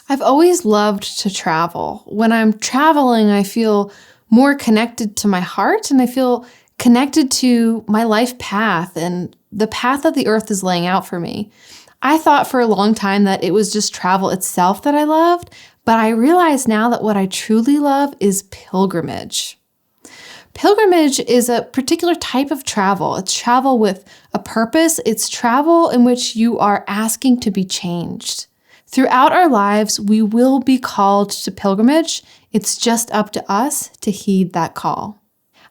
I've always loved to travel. When I'm traveling, I feel more connected to my heart and I feel connected to my life path and the path that the earth is laying out for me. I thought for a long time that it was just travel itself that I loved, but I realize now that what I truly love is pilgrimage. Pilgrimage is a particular type of travel. It's travel with a purpose. It's travel in which you are asking to be changed. Throughout our lives, we will be called to pilgrimage. It's just up to us to heed that call.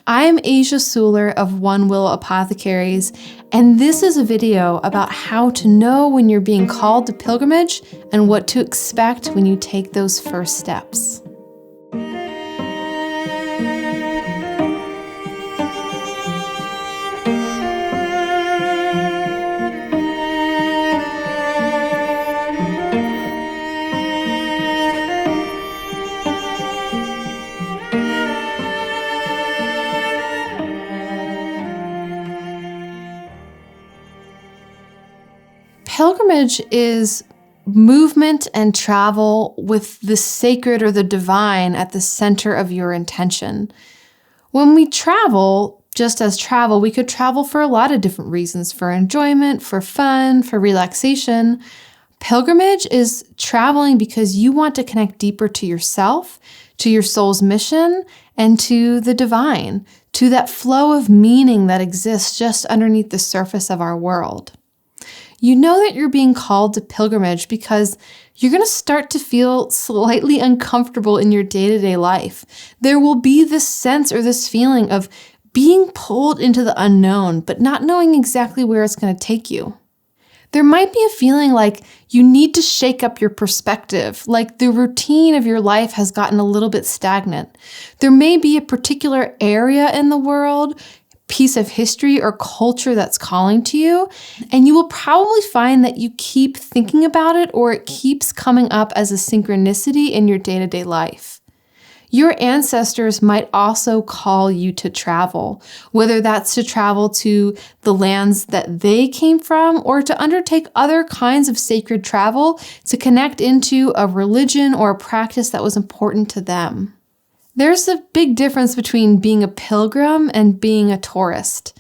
I'm Asia Suler of One Will Apothecaries, and this is a video about how to know when you're being called to pilgrimage and what to expect when you take those first steps. Pilgrimage is movement and travel with the sacred or the divine at the center of your intention. When we travel, just as travel, we could travel for a lot of different reasons, for enjoyment, for fun, for relaxation. Pilgrimage is traveling because you want to connect deeper to yourself, to your soul's mission, and to the divine, to that flow of meaning that exists just underneath the surface of our world. You know that you're being called to pilgrimage because you're going to start to feel slightly uncomfortable in your day-to-day life. There will be this sense or this feeling of being pulled into the unknown, but not knowing exactly where it's going to take you. There might be a feeling like you need to shake up your perspective, like the routine of your life has gotten a little bit stagnant. There may be a particular area in the world, piece of history or culture that's calling to you, and you will probably find that you keep thinking about it or it keeps coming up as a synchronicity in your day-to-day life. Your ancestors might also call you to travel, whether that's to travel to the lands that they came from or to undertake other kinds of sacred travel to connect into a religion or a practice that was important to them. There's a big difference between being a pilgrim and being a tourist.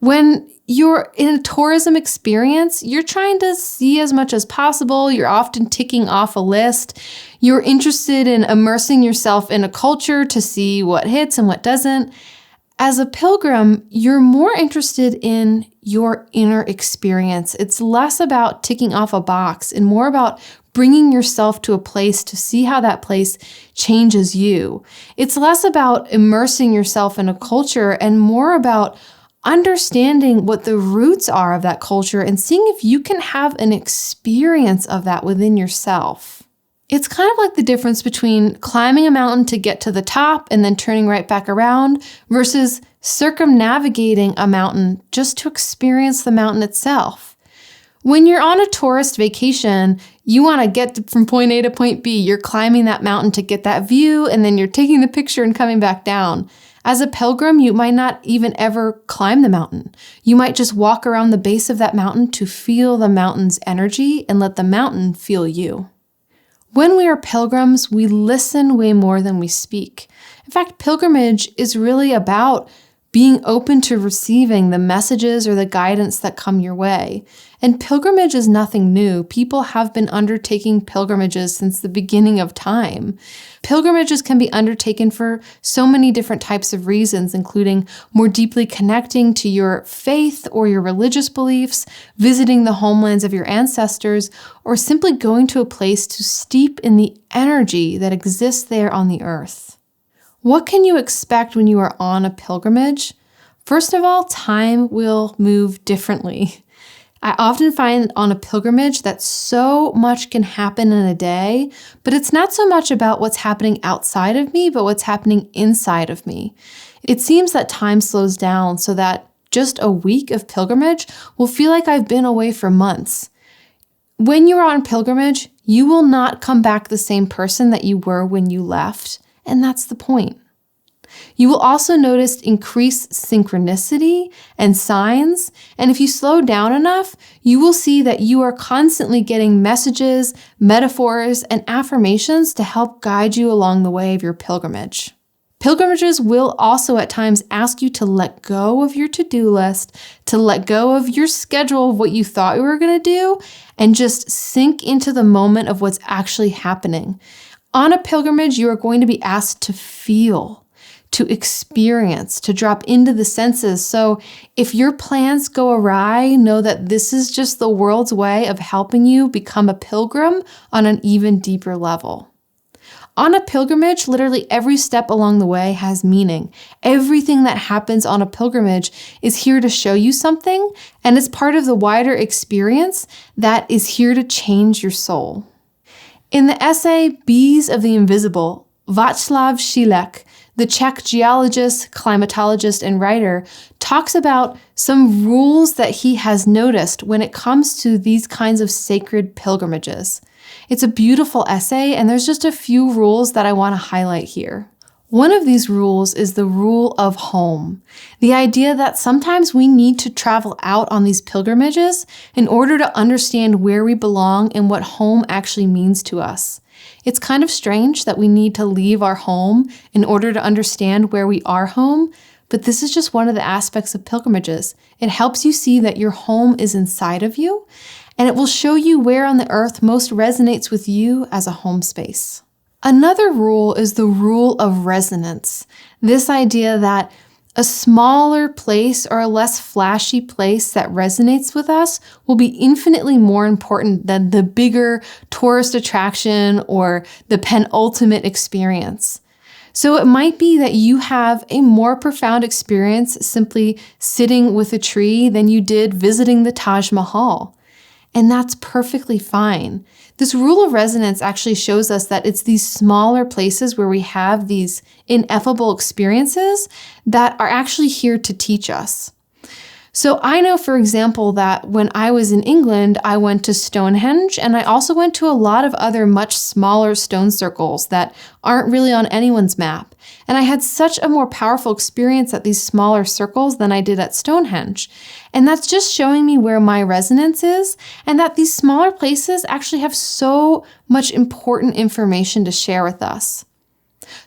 When you're in a tourism experience, you're trying to see as much as possible. You're often ticking off a list. You're interested in immersing yourself in a culture to see what hits and what doesn't. As a pilgrim, you're more interested in your inner experience. It's less about ticking off a box and more about bringing yourself to a place to see how that place changes you. It's less about immersing yourself in a culture and more about understanding what the roots are of that culture and seeing if you can have an experience of that within yourself. It's kind of like the difference between climbing a mountain to get to the top and then turning right back around versus circumnavigating a mountain just to experience the mountain itself. When you're on a tourist vacation, you want to get from point A to point B. You're climbing that mountain to get that view, and then you're taking the picture and coming back down. As a pilgrim, you might not even ever climb the mountain. You might just walk around the base of that mountain to feel the mountain's energy and let the mountain feel you. When we are pilgrims, we listen way more than we speak. In fact, pilgrimage is really about being open to receiving the messages or the guidance that come your way. And pilgrimage is nothing new. People have been undertaking pilgrimages since the beginning of time. Pilgrimages can be undertaken for so many different types of reasons, including more deeply connecting to your faith or your religious beliefs, visiting the homelands of your ancestors, or simply going to a place to steep in the energy that exists there on the earth. What can you expect when you are on a pilgrimage? First of all, time will move differently. I often find on a pilgrimage that so much can happen in a day, but it's not so much about what's happening outside of me, but what's happening inside of me. It seems that time slows down so that just a week of pilgrimage will feel like I've been away for months. When you are on pilgrimage, you will not come back the same person that you were when you left. And that's the point. You will also notice increased synchronicity and signs, and if you slow down enough, you will see that you are constantly getting messages, metaphors, and affirmations to help guide you along the way of your pilgrimage. Pilgrimages will also at times ask you to let go of your to-do list, to let go of your schedule of what you thought you were going to do, and just sink into the moment of what's actually happening. On a pilgrimage, you are going to be asked to feel, to experience, to drop into the senses. So if your plans go awry, know that this is just the world's way of helping you become a pilgrim on an even deeper level. On a pilgrimage, literally every step along the way has meaning. Everything that happens on a pilgrimage is here to show you something, and it's part of the wider experience that is here to change your soul. In the essay Bees of the Invisible, Václav Šílek, the Czech geologist, climatologist, and writer, talks about some rules that he has noticed when it comes to these kinds of sacred pilgrimages. It's a beautiful essay, and there's just a few rules that I want to highlight here. One of these rules is the rule of home. The idea that sometimes we need to travel out on these pilgrimages in order to understand where we belong and what home actually means to us. It's kind of strange that we need to leave our home in order to understand where we are home, but this is just one of the aspects of pilgrimages. It helps you see that your home is inside of you, and it will show you where on the earth most resonates with you as a home space. Another rule is the rule of resonance. This idea that a smaller place or a less flashy place that resonates with us will be infinitely more important than the bigger tourist attraction or the penultimate experience. So it might be that you have a more profound experience simply sitting with a tree than you did visiting the Taj Mahal. And that's perfectly fine. This rule of resonance actually shows us that it's these smaller places where we have these ineffable experiences that are actually here to teach us. So I know, for example, that when I was in England, I went to Stonehenge, and I also went to a lot of other much smaller stone circles that aren't really on anyone's map. And I had such a more powerful experience at these smaller circles than I did at Stonehenge. And that's just showing me where my resonance is, and that these smaller places actually have so much important information to share with us.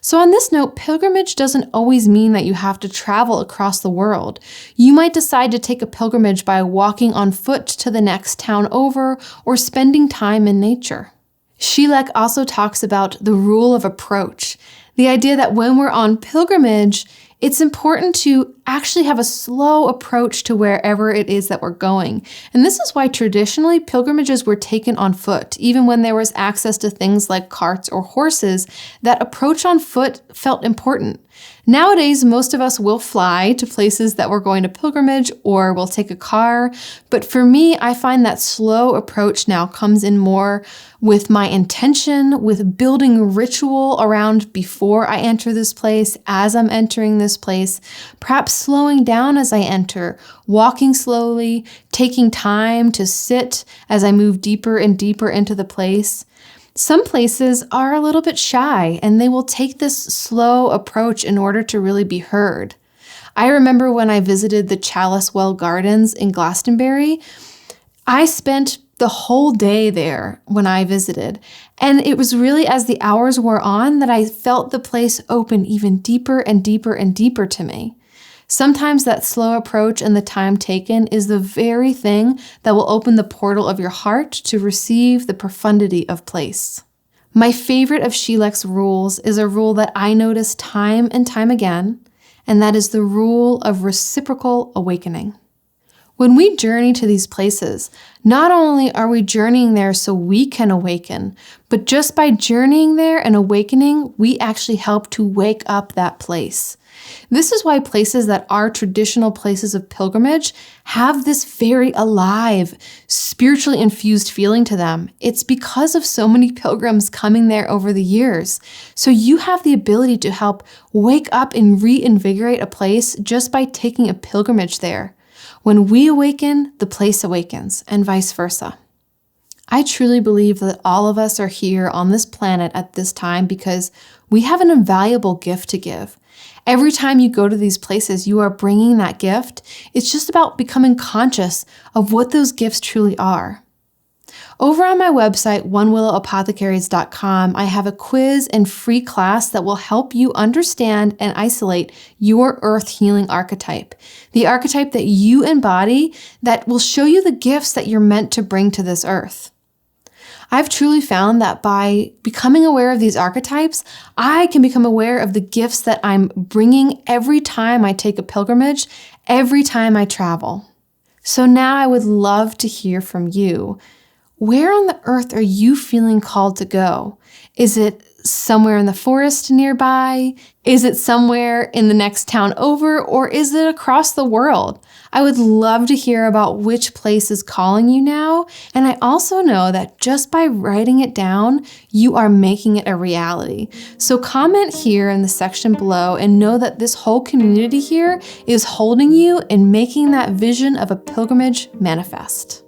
So on this note, pilgrimage doesn't always mean that you have to travel across the world. You might decide to take a pilgrimage by walking on foot to the next town over or spending time in nature. Šílek also talks about the rule of approach, the idea that when we're on pilgrimage, it's important to actually have a slow approach to wherever it is that we're going. And this is why traditionally pilgrimages were taken on foot, even when there was access to things like carts or horses. That approach on foot felt important. Nowadays, most of us will fly to places that we're going to pilgrimage or we'll take a car. But for me, I find that slow approach now comes in more with my intention, with building ritual around before I enter this place, as I'm entering this place, perhaps slowing down as I enter, walking slowly, taking time to sit as I move deeper and deeper into the place. Some places are a little bit shy, and they will take this slow approach in order to really be heard. I remember when I visited the Chalice Well Gardens in Glastonbury, I spent the whole day there when I visited, and it was really as the hours wore on that I felt the place open even deeper and deeper and deeper to me. Sometimes that slow approach and the time taken is the very thing that will open the portal of your heart to receive the profundity of place. My favorite of Šílek's rules is a rule that I notice time and time again, and that is the rule of reciprocal awakening. When we journey to these places, not only are we journeying there so we can awaken, but just by journeying there and awakening, we actually help to wake up that place. This is why places that are traditional places of pilgrimage have this very alive, spiritually infused feeling to them. It's because of so many pilgrims coming there over the years. So you have the ability to help wake up and reinvigorate a place just by taking a pilgrimage there. When we awaken, the place awakens, and vice versa. I truly believe that all of us are here on this planet at this time because we have an invaluable gift to give. Every time you go to these places, you are bringing that gift. It's just about becoming conscious of what those gifts truly are. Over on my website, onewillowapothecaries.com, I have a quiz and free class that will help you understand and isolate your earth healing archetype, the archetype that you embody that will show you the gifts that you're meant to bring to this earth. I've truly found that by becoming aware of these archetypes, I can become aware of the gifts that I'm bringing every time I take a pilgrimage, every time I travel. So now I would love to hear from you. Where on the earth are you feeling called to go? Is it somewhere in the forest nearby? Is it somewhere in the next town over? Or is it across the world? I would love to hear about which place is calling you now. And I also know that just by writing it down, you are making it a reality. So comment here in the section below and know that this whole community here is holding you and making that vision of a pilgrimage manifest.